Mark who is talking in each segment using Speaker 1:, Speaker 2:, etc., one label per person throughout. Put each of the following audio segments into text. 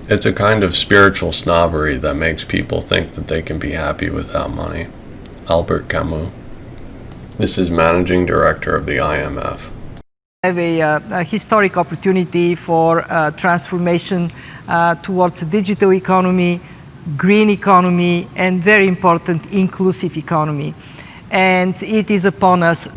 Speaker 1: It's a kind of spiritual snobbery that makes people think that they can be happy without money. Albert Camus. This is Managing Director of the IMF.
Speaker 2: Have a historic opportunity for transformation towards a digital economy, green economy, and very important, inclusive economy. And it is upon us.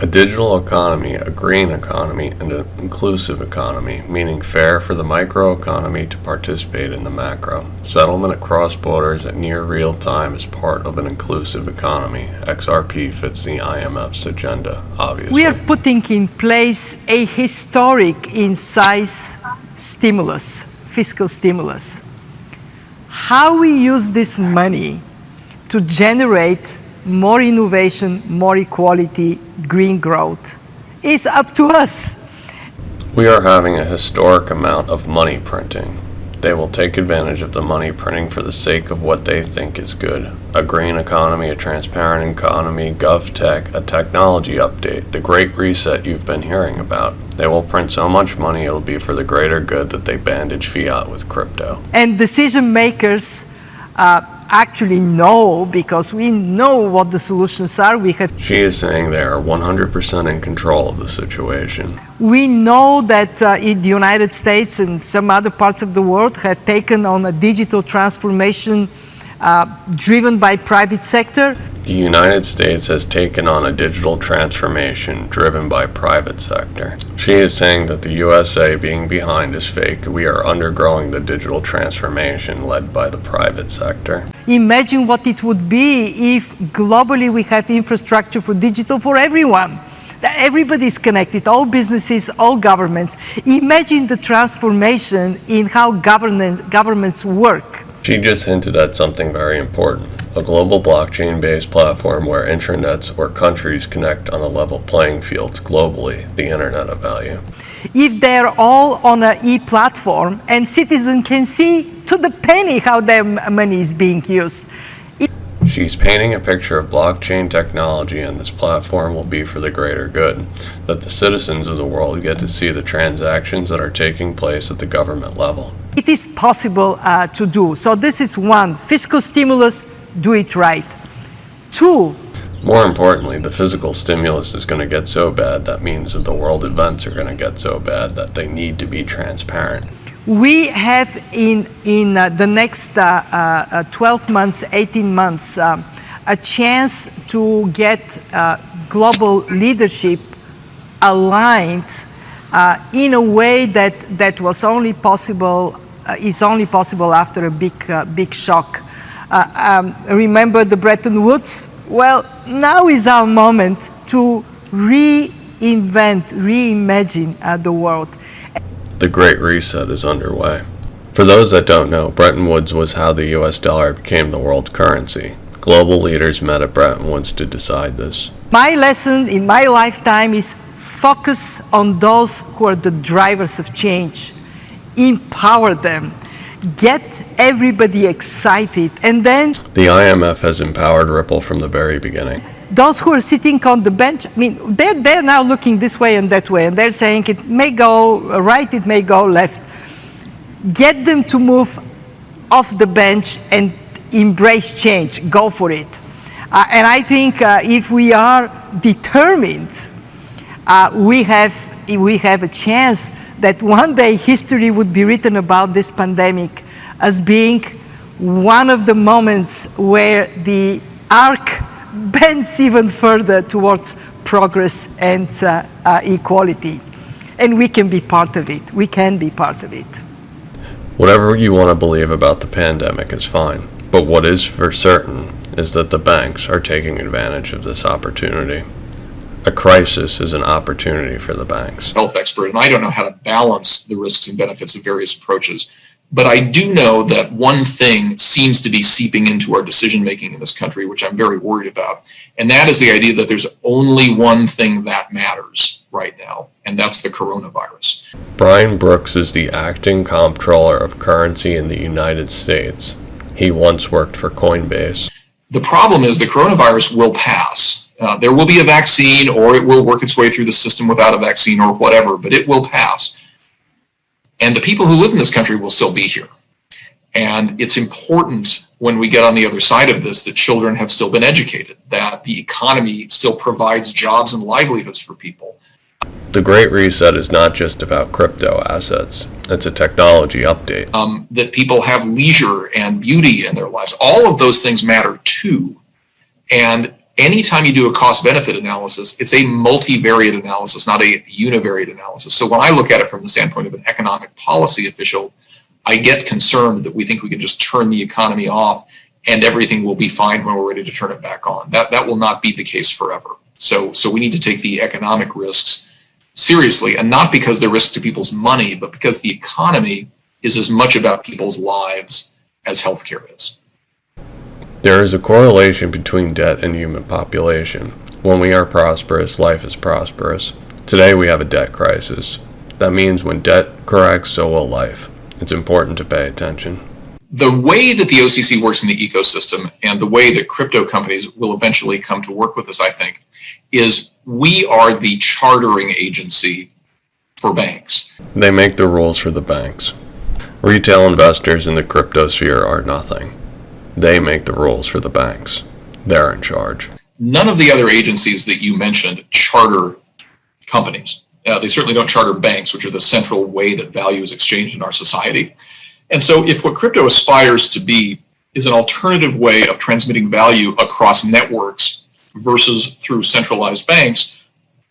Speaker 1: A digital economy, a green economy, and an inclusive economy, meaning fair for the microeconomy to participate in the macro. Settlement across borders at near real time is part of an inclusive economy. XRP fits the IMF's agenda, obviously.
Speaker 2: We are putting in place a historic in size stimulus, fiscal stimulus. How we use this money to generate more innovation, more equality, green growth is up to us.
Speaker 1: We are having a historic amount of money printing. They will take advantage of the money printing for the sake of what they think is good. A green economy, a transparent economy, GovTech, a technology update, the Great Reset you've been hearing about. They will print so much money it'll be for the greater good that they bandage fiat with crypto.
Speaker 2: And decision makers actually know, because we know what the solutions are.
Speaker 1: She is saying they are 100% in control of the situation.
Speaker 2: We know that in the United States and some other parts of the world have taken on a digital transformation driven by private sector.
Speaker 1: The United States has taken on a digital transformation driven by private sector. She is saying that the USA being behind is fake. We are undergoing the digital transformation led by the private sector.
Speaker 2: Imagine what it would be if globally we have infrastructure for digital for everyone. That everybody is connected, all businesses, all governments. Imagine the transformation in how governments work.
Speaker 1: She just hinted at something very important. A global blockchain-based platform where intranets or countries connect on a level playing field globally, the Internet of Value.
Speaker 2: If they're all on an e-platform and citizens can see to the penny how their money is being used.
Speaker 1: She's painting a picture of blockchain technology, and this platform will be for the greater good, that the citizens of the world get to see the transactions that are taking place at the government level.
Speaker 2: It is possible to do. So this is one, fiscal stimulus, do it right. Two,
Speaker 1: more importantly, the physical stimulus is going to get so bad that means that the world events are going to get so bad that they need to be transparent.
Speaker 2: We have in the next 12 months, 18 months, a chance to get global leadership aligned in a way that was only possible, is only possible after a big shock. Remember the Bretton Woods? Well, now is our moment to reinvent, reimagine the world.
Speaker 1: The Great Reset is underway. For those that don't know, Bretton Woods was how the US dollar became the world currency. Global leaders met at Bretton Woods to decide this.
Speaker 2: My lesson in my lifetime is focus on those who are the drivers of change. Empower them. Get everybody excited. And then
Speaker 1: the IMF has empowered Ripple from the very beginning.
Speaker 2: Those who are sitting on the bench, I mean, they're now looking this way and that way, and they're saying it may go right, it may go left. Get them to move off the bench and embrace change, go for it. And I think if we are determined, we have a chance that one day history would be written about this pandemic as being one of the moments where the arc bends even further towards progress and equality. And we can be part of it. We can be part of it.
Speaker 1: Whatever you want to believe about the pandemic is fine. But what is for certain is that the banks are taking advantage of this opportunity. A crisis is an opportunity for the banks.
Speaker 3: Health expert, and I don't know how to balance the risks and benefits of various approaches. But I do know that one thing seems to be seeping into our decision making in this country, which I'm very worried about. And that is the idea that there's only one thing that matters right now, and that's the coronavirus.
Speaker 1: Brian Brooks is the acting comptroller of currency in the United States. He once worked for Coinbase.
Speaker 3: The problem is the coronavirus will pass. There will be a vaccine, or it will work its way through the system without a vaccine or whatever, but it will pass. And the people who live in this country will still be here. And it's important when we get on the other side of this that children have still been educated, that the economy still provides jobs and livelihoods for people.
Speaker 1: The Great Reset is not just about crypto assets. It's a technology update.
Speaker 3: That people have leisure and beauty in their lives. All of those things matter too. And anytime you do a cost-benefit analysis, it's a multivariate analysis, not a univariate analysis. So when I look at it from the standpoint of an economic policy official, I get concerned that we think we can just turn the economy off and everything will be fine when we're ready to turn it back on. That will not be the case forever. So we need to take the economic risks seriously, and not because they're risks to people's money, but because the economy is as much about people's lives as healthcare is.
Speaker 1: There is a correlation between debt and human population. When we are prosperous, life is prosperous. Today we have a debt crisis. That means when debt corrects, so will life. It's important to pay attention.
Speaker 3: The way that the OCC works in the ecosystem and the way that crypto companies will eventually come to work with us, I think, is we are the chartering agency for banks.
Speaker 1: They make the rules for the banks. Retail investors in the crypto sphere are nothing. They make the rules for the banks. They're in charge.
Speaker 3: None of the other agencies that you mentioned charter companies. They certainly don't charter banks, which are the central way that value is exchanged in our society. And so if what crypto aspires to be is an alternative way of transmitting value across networks versus through centralized banks,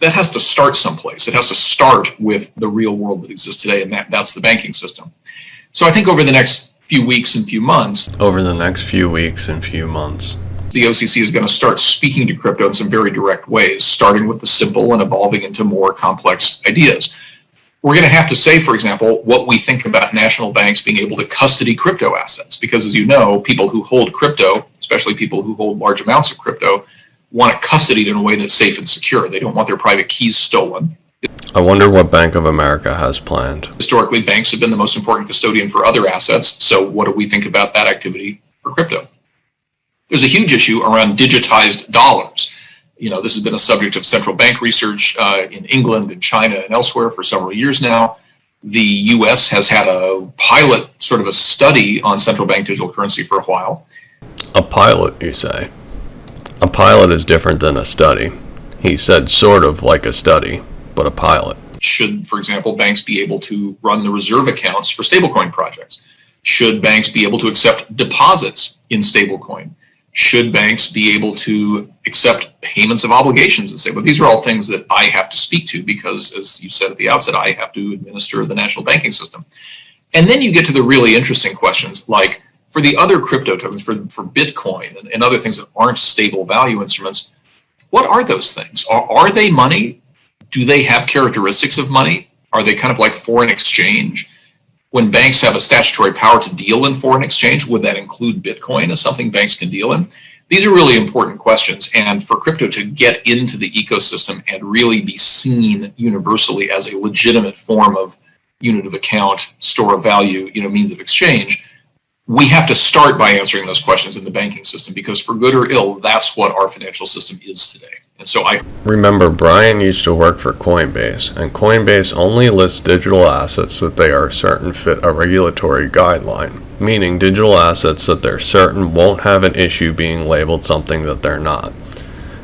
Speaker 3: that has to start someplace. It has to start with the real world that exists today, and that's the banking system. So I think over the next few weeks and few months, the OCC is going to start speaking to crypto in some very direct ways, starting with the simple and evolving into more complex ideas. We're going to have to say, for example, what we think about national banks being able to custody crypto assets, because as you know, people who hold crypto, especially people who hold large amounts of crypto, want it custodied in a way that's safe and secure. They don't want their private keys stolen.
Speaker 1: I wonder what Bank of America has planned.
Speaker 3: Historically, banks have been the most important custodian for other assets. So what do we think about that activity for crypto? There's a huge issue around digitized dollars. You know, this has been a subject of central bank research in England and China and elsewhere for several years now. The US has had a pilot, sort of a study on central bank digital currency for a while.
Speaker 1: A pilot, you say? A pilot is different than a study. He said sort of like a study, but a pilot.
Speaker 3: Should, for example, banks be able to run the reserve accounts for stablecoin projects? Should banks be able to accept deposits in stablecoin? Should banks be able to accept payments of obligations and say, well, these are all things that I have to speak to because, as you said at the outset, I have to administer the national banking system. And then you get to the really interesting questions, like for the other crypto tokens, for Bitcoin and other things that aren't stable value instruments, what are those things? Are they money? Do they have characteristics of money? Are they kind of like foreign exchange? When banks have a statutory power to deal in foreign exchange, would that include Bitcoin as something banks can deal in? These are really important questions. And for crypto to get into the ecosystem and really be seen universally as a legitimate form of unit of account, store of value, means of exchange, we have to start by answering those questions in the banking system, because for good or ill, that's what our financial system is today. And so
Speaker 1: remember, Brian used to work for Coinbase, and Coinbase only lists digital assets that they are certain fit a regulatory guideline, meaning digital assets that they're certain won't have an issue being labeled something that they're not.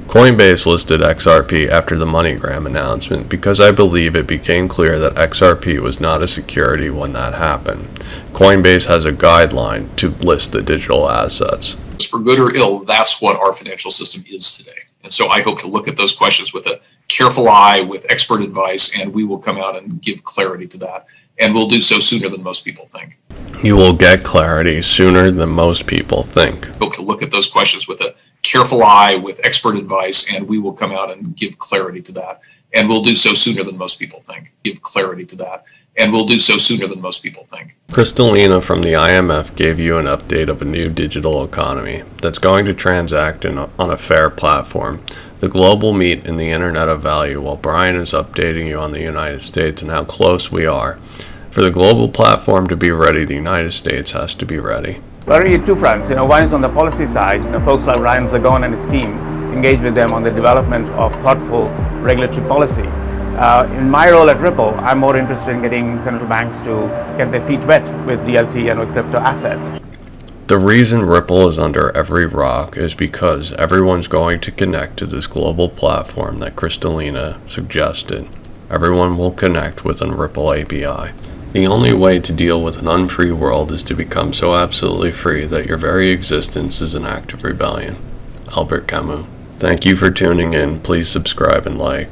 Speaker 1: Coinbase listed XRP after the MoneyGram announcement because I believe it became clear that XRP was not a security when that happened. Coinbase has a guideline to list the digital assets.
Speaker 3: For good or ill, that's what our financial system is today. And so I hope to look at those questions with a careful eye, with expert advice, and we will come out and give clarity to that. And we'll do so sooner than most people think.
Speaker 1: You will get clarity sooner than most people think.
Speaker 3: I hope to look at those questions with a careful eye, with expert advice, and we will come out and give clarity to that. And we'll do so sooner than most people think. Give clarity to that. And we'll do so sooner than most people think.
Speaker 1: Kristalina from the IMF gave you an update of a new digital economy that's going to transact on a fair platform. The global meet in the Internet of Value, while Brian is updating you on the United States and how close we are. For the global platform to be ready, the United States has to be ready.
Speaker 4: Well, really two fronts. One is on the policy side. Folks like Ryan Zagon and his team engage with them on the development of thoughtful regulatory policy. In my role at Ripple, I'm more interested in getting central banks to get their feet wet with DLT and with crypto assets.
Speaker 1: The reason Ripple is under every rock is because everyone's going to connect to this global platform that Kristalina suggested. Everyone will connect with a Ripple API. The only way to deal with an unfree world is to become so absolutely free that your very existence is an act of rebellion. Albert Camus. Thank you for tuning in. Please subscribe and like.